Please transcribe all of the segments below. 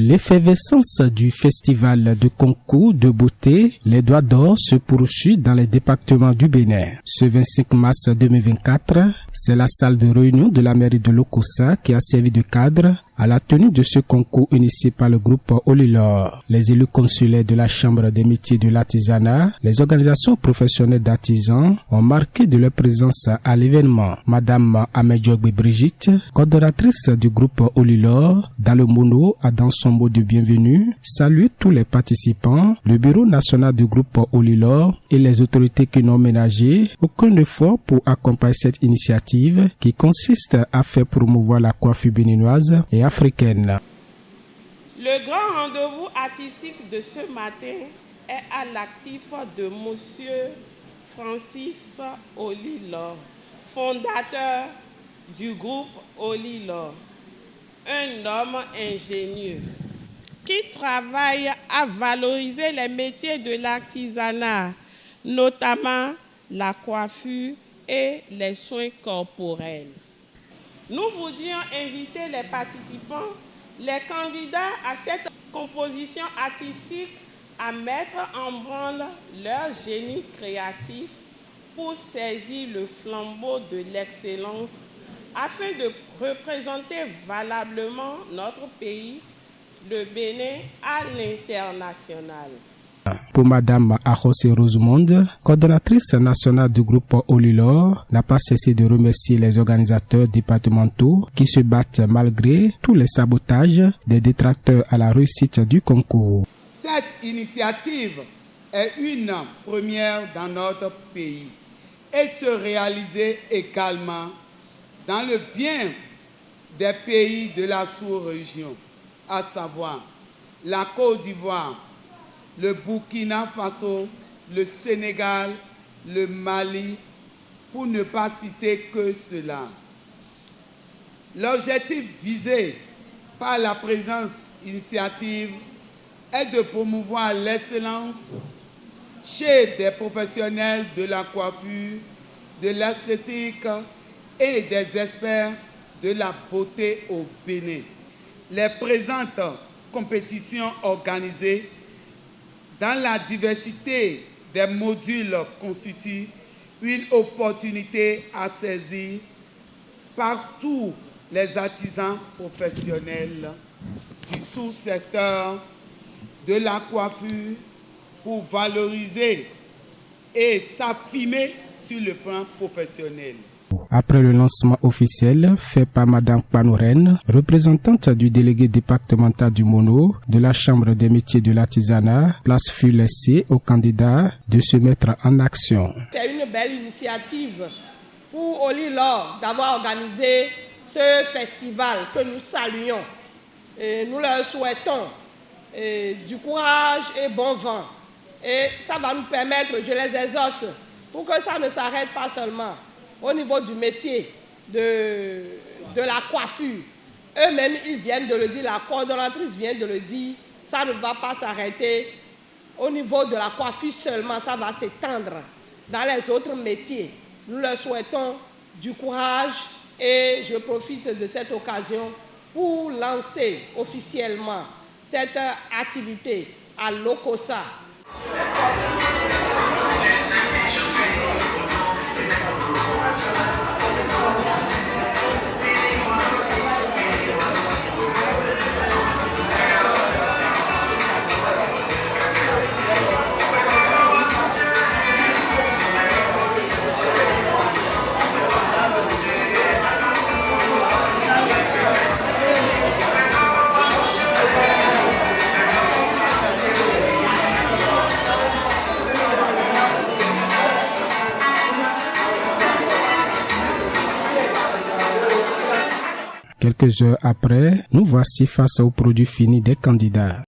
L'effervescence du festival de concours de beauté Les Doigts d'Or se poursuit dans les départements du Bénin. Ce 25 mars 2024, c'est la salle de réunion de la mairie de Lokossa qui a servi de cadre à la tenue de ce concours initié par le groupe Olilor. Les élus consulaires de la Chambre des métiers de l'artisanat, les organisations professionnelles d'artisans ont marqué de leur présence à l'événement. Madame Amedjogbe Brigitte, coordonnatrice du groupe Olilor, dans le mono, a dans son mot de bienvenue salué tous les participants, le bureau national du groupe Olilor et les autorités qui n'ont ménagé aucun effort pour accompagner cette initiative qui consiste à faire promouvoir la coiffure béninoise et africaine. Le grand rendez-vous artistique de ce matin est à l'actif de Monsieur Francis Olilor, fondateur du groupe Olilor, un homme ingénieux qui travaille à valoriser les métiers de l'artisanat, notamment la coiffure et les soins corporels. Nous voudrions inviter les participants, les candidats à cette composition artistique à mettre en branle leur génie créatif pour saisir le flambeau de l'excellence afin de représenter valablement notre pays, le Bénin, à l'international. Pour Madame Ahose Rosemonde, coordonnatrice nationale du groupe Olilor, n'a pas cessé de remercier les organisateurs départementaux qui se battent malgré tous les sabotages des détracteurs à la réussite du concours. Cette initiative est une première dans notre pays et se réaliser également dans le bien des pays de la sous-région, à savoir la Côte d'Ivoire, le Burkina Faso, le Sénégal, le Mali, pour ne pas citer que cela. L'objectif visé par la présente initiative est de promouvoir l'excellence chez des professionnels de la coiffure, de l'esthétique et des experts de la beauté au Bénin. Les présentes compétitions organisées dans la diversité des modules constituent une opportunité à saisir par tous les artisans professionnels du sous-secteur de la coiffure pour valoriser et s'affirmer sur le plan professionnel. Après le lancement officiel fait par Madame Panoren, représentante du délégué départemental du Mono de la Chambre des métiers de l'artisanat, place fut laissée aux candidats de se mettre en action. C'est une belle initiative pour Olilor d'avoir organisé ce festival que nous saluons. Et nous leur souhaitons du courage et bon vent. Et ça va nous permettre, je les exhorte, pour que ça ne s'arrête pas seulement au niveau du métier de la coiffure. Eux-mêmes, ils viennent de le dire, la coordonnatrice vient de le dire, ça ne va pas s'arrêter au niveau de la coiffure seulement, ça va s'étendre dans les autres métiers. Nous leur souhaitons du courage et je profite de cette occasion pour lancer officiellement cette activité à Lokossa. Quelques heures après, nous voici face au produit fini des candidats.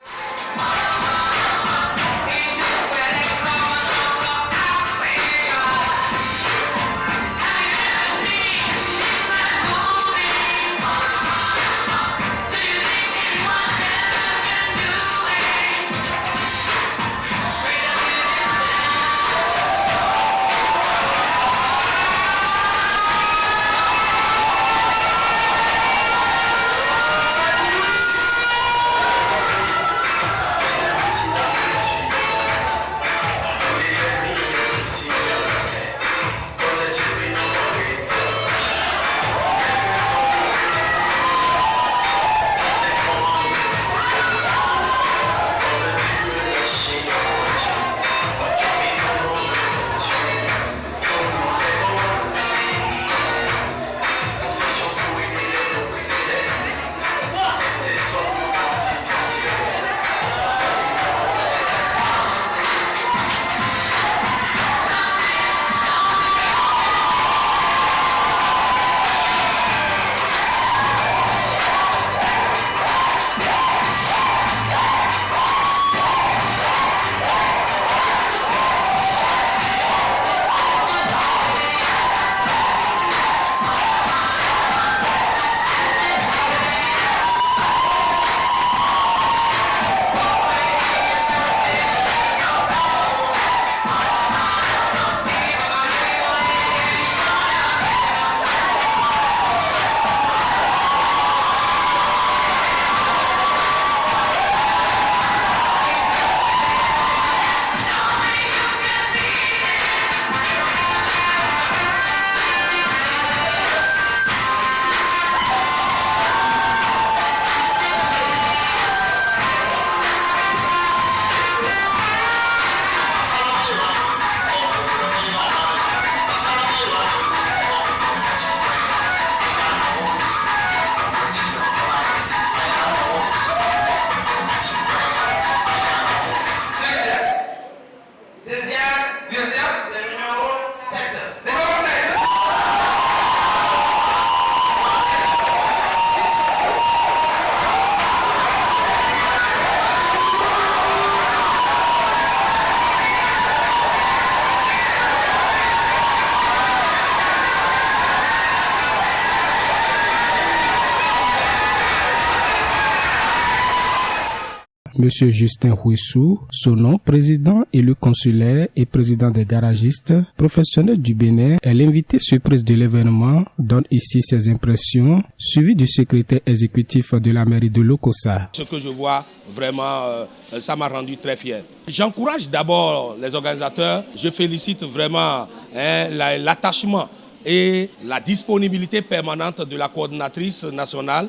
Monsieur Justin Huissou, son nom, président élu consulaire et président des garagistes professionnels du Bénin, est l'invité surprise de l'événement, donne ici ses impressions, suivi du secrétaire exécutif de la mairie de Lokossa. Ce que je vois, vraiment, ça m'a rendu très fier. J'encourage d'abord les organisateurs, je félicite vraiment l'attachement et la disponibilité permanente de la coordinatrice nationale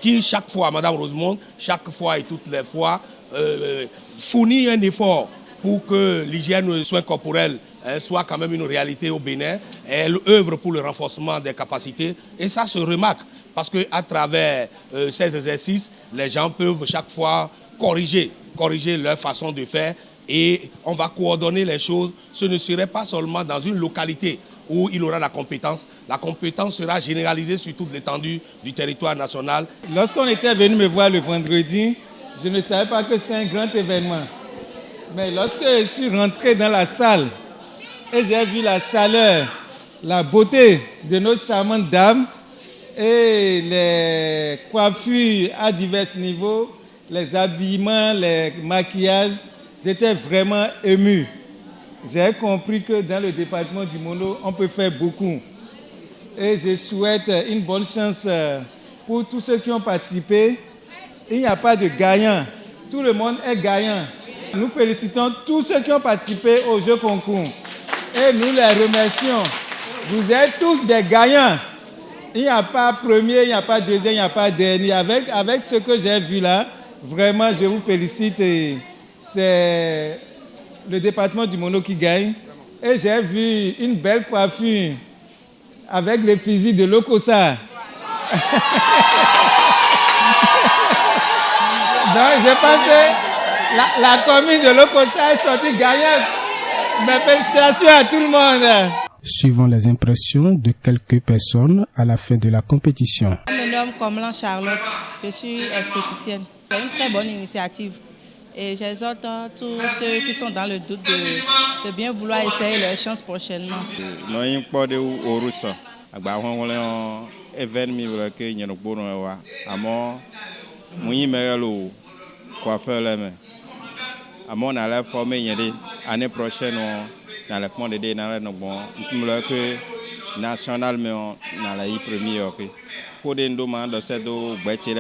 qui chaque fois, Madame Rosemonde, chaque fois et toutes les fois, fournit un effort pour que l'hygiène et les soins corporels soit quand même une réalité au Bénin. Elle œuvre pour le renforcement des capacités et ça se remarque parce qu'à travers ces exercices, les gens peuvent chaque fois corriger leur façon de faire et on va coordonner les choses. Ce ne serait pas seulement dans une localité où il aura la compétence sera généralisée sur toute l'étendue du territoire national. Lorsqu'on était venu me voir le vendredi, je ne savais pas que c'était un grand événement. Mais lorsque je suis rentré dans la salle et j'ai vu la chaleur, la beauté de nos charmantes dames et les coiffures à divers niveaux, les habillements, les maquillages, j'étais vraiment ému. J'ai compris que dans le département du Mono, on peut faire beaucoup. Et je souhaite une bonne chance pour tous ceux qui ont participé. Il n'y a pas de gagnant. Tout le monde est gagnant. Nous félicitons tous ceux qui ont participé au jeu concours. Et nous les remercions. Vous êtes tous des gagnants. Il n'y a pas premier, il n'y a pas deuxième, il n'y a pas dernier. Avec ce que j'ai vu là, vraiment, je vous félicite. C'est le département du Mono qui gagne. Et j'ai vu une belle coiffure avec l'effigie de Lokossa. Donc, je pense que la commune de Lokossa est sortie gagnante. Mes félicitations à tout le monde. Suivant les impressions de quelques personnes à la fin de la compétition. Je me nomme Comlan Charlotte, je suis esthéticienne. C'est une très bonne initiative et j'exhorte tous ceux qui sont dans le doute de bien vouloir essayer leur chance prochainement. On allait former l'année prochaine dans le monde de national mais on a la premier pour des demandes de cette bêtise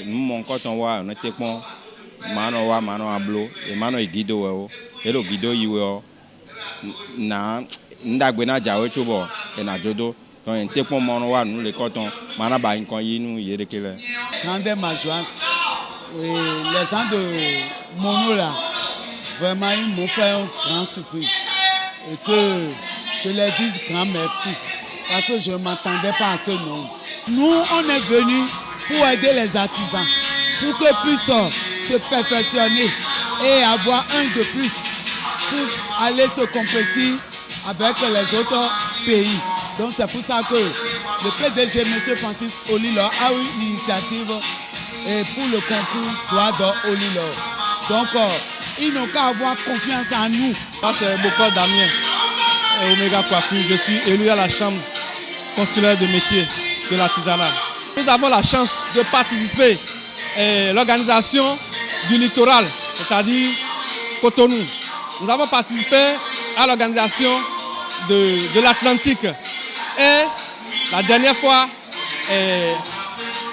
nous mon coton wa on était bon mano ablo et mano guido et le guido yiwo na ndagbe na jawe chobo et na jodo donc un te pon mano wa nous les coton mana ba nkan yi nous yere kele grande ma joie les gens de Mono là vraiment ils m'ont fait une grande surprise et que je leur dis grand merci parce que je ne m'attendais pas à ce nom. Nous, on est venus pour aider les artisans, pour qu'ils puissent se perfectionner et avoir un de plus pour aller se compétir avec les autres pays. Donc c'est pour ça que le PDG, M. Francis Olilor, a eu une initiative pour le concours Droit d'or Olilor. Donc ils n'ont qu'à avoir confiance en nous. Moi c'est Bokor Damien, Omega Coiffure. Je suis élu à la chambre consulaire de métier de l'artisanat. Nous avons la chance de participer à l'organisation du littoral, c'est-à-dire Cotonou. Nous avons participé à l'organisation de l'Atlantique. Et la dernière fois,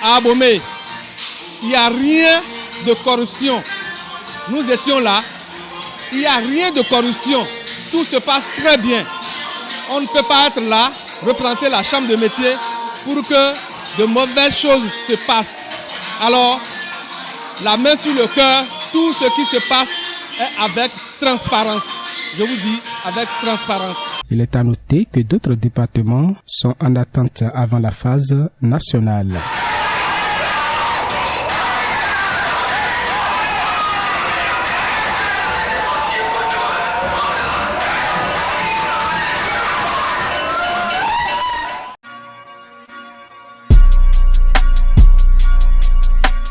à Abomey, il n'y a rien de corruption. Nous étions là, il n'y a rien de corruption. Tout se passe très bien. On ne peut pas être là, représenter la chambre de métier pour que de mauvaises choses se passent. Alors, la main sur le cœur, tout ce qui se passe est avec transparence. Je vous dis, avec transparence. Il est à noter que d'autres départements sont en attente avant la phase nationale.